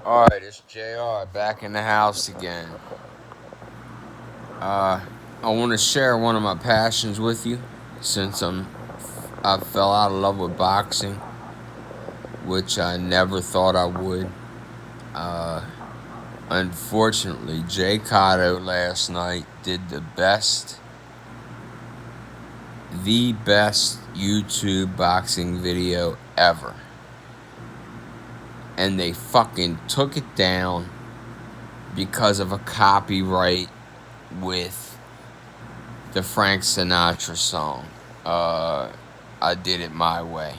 Alright, it's JR back in the house again. I want to share one of my passions with you since I fell out of love with boxing, which I never thought I would. Uh, Unfortunately, Jay Cotto last night did the best YouTube boxing video ever. And they fucking took it down because of a copyright with the Frank Sinatra song. I did it my way.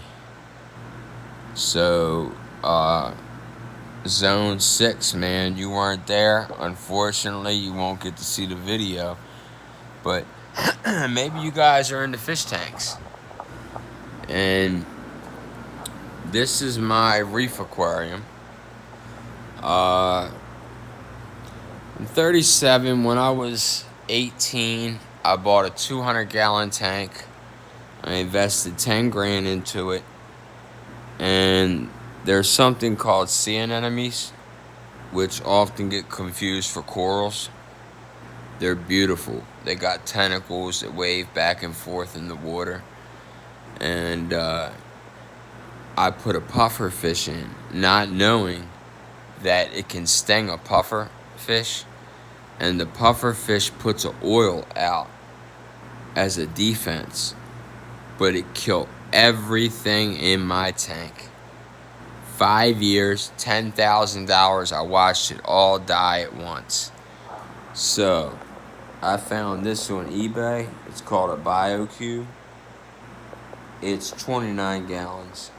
So, Zone 6, man, you weren't there. Unfortunately, you won't get to see the video. But maybe you guys are into fish tanks. And this is my reef aquarium. I'm 37. When I was 18, I bought a 200-gallon tank. I invested 10 grand into it. And there's something called sea anemones, which often get confused for corals. They're beautiful. They got tentacles that wave back and forth in the water. And I put a puffer fish in, not knowing that it can sting a puffer fish. And the puffer fish puts an oil out as a defense. But it killed everything in my tank. 5 years, $10,000. I watched it all die at once. So, I found this on eBay. It's called a BioCube. It's 29 gallons.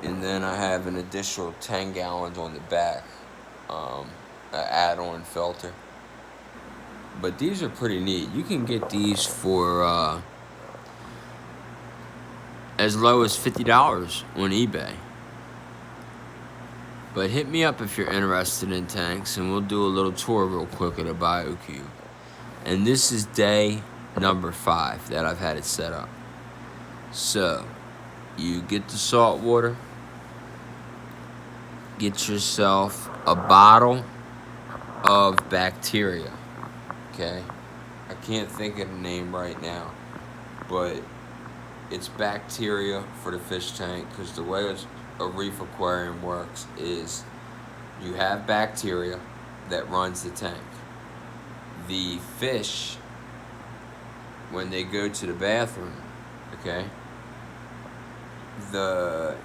And then I have an additional 10 gallons on the back. An add-on filter. But these are pretty neat. You can get these for as low as $50 on eBay. But hit me up if you're interested in tanks, and we'll do a little tour real quick of the BioCube. And this is day number 5 that I've had it set up. So, you get the salt water, get yourself a bottle of bacteria, okay? I can't think of the name right now, but it's bacteria for the fish tank, because the way a reef aquarium works is you have bacteria that runs the tank. The fish, when they go to the bathroom, okay, the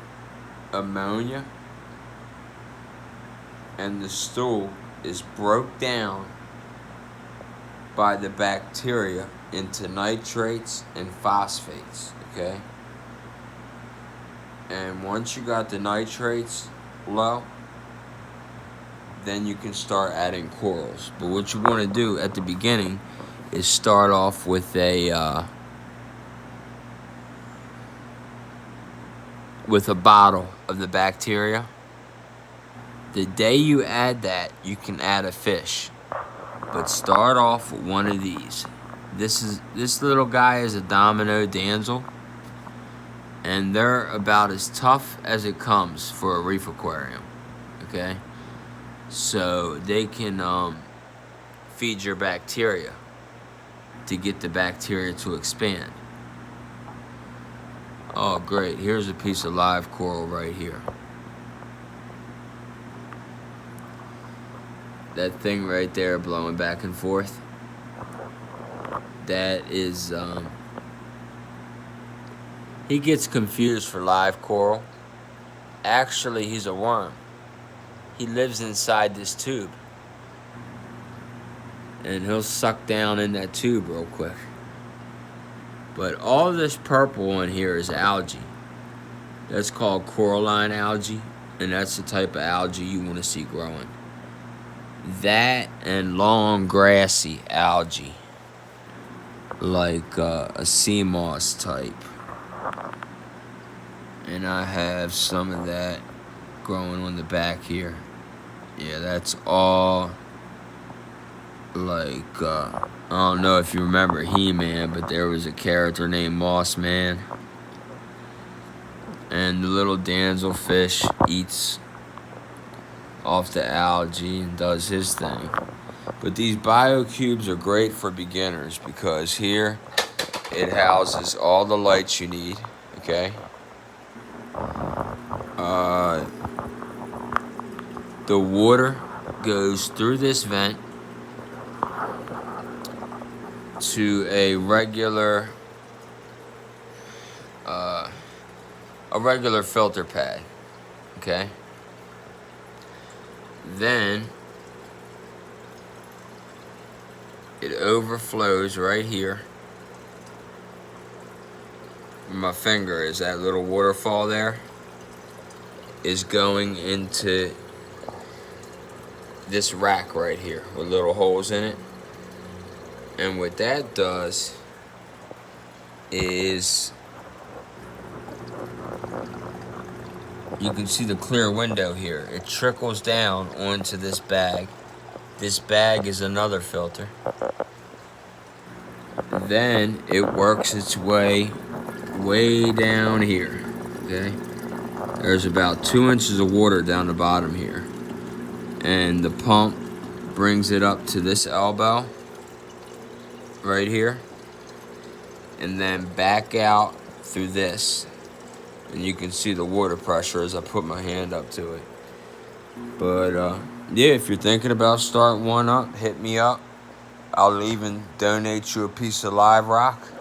ammonia and the stool is broke down by the bacteria into nitrates and phosphates, okay? And once you got the nitrates low, then you can start adding corals. But what you want to do at the beginning is start off with a bottle of the bacteria. The day you add that, you can add a fish. But start off with one of these. This little guy is a domino damsel, and they're about as tough as it comes for a reef aquarium, okay? So they can feed your bacteria to get the bacteria to expand. Oh, great. Here's a piece of live coral right here. That thing right there blowing back and forth, that is, he gets confused for live coral. Actually, he's a worm. He lives inside this tube. And he'll suck down in that tube real quick. But all this purple in here is algae. That's called coralline algae. And that's the type of algae you want to see growing. That and long grassy algae, like a sea moss type. And I have some of that growing on the back here. Yeah, that's all like, I don't know if you remember He-Man, but there was a character named Moss Man. And the little damselfish eats off the algae and does his thing. But these biocubes are great for beginners because here it houses all the lights you need. Okay. Uh, the water goes through this vent to uh, a regular filter pad. Okay. Then it overflows right here. My finger is that little waterfall there is going into this rack right here with little holes in it. And what that does is you can see the clear window here. It trickles down onto this bag. This bag is another filter. Then it works its way down here. Okay? There's about 2 inches of water down the bottom here. And the pump brings it up to this elbow right here. And then back out through this. And you can see the water pressure as I put my hand up to it. But yeah, if you're thinking about starting one up, hit me up. I'll even donate you a piece of live rock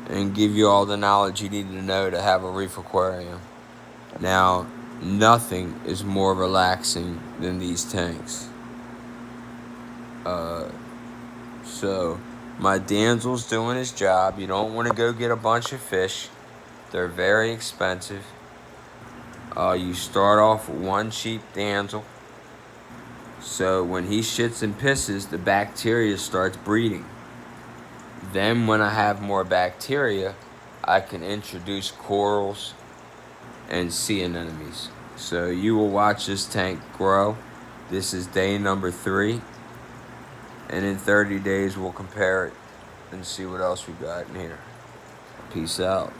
and give you all the knowledge you need to know to have a reef aquarium. Now, nothing is more relaxing than these tanks. So my damsel's doing his job. You don't want to go get a bunch of fish. They're very expensive. You start off with one cheap damsel. So when he shits and pisses, the bacteria starts breeding. Then when I have more bacteria, I can introduce corals and sea anemones. So you will watch this tank grow. This is day number 3. And in 30 days, we'll compare it and see what else we got in here. Peace out.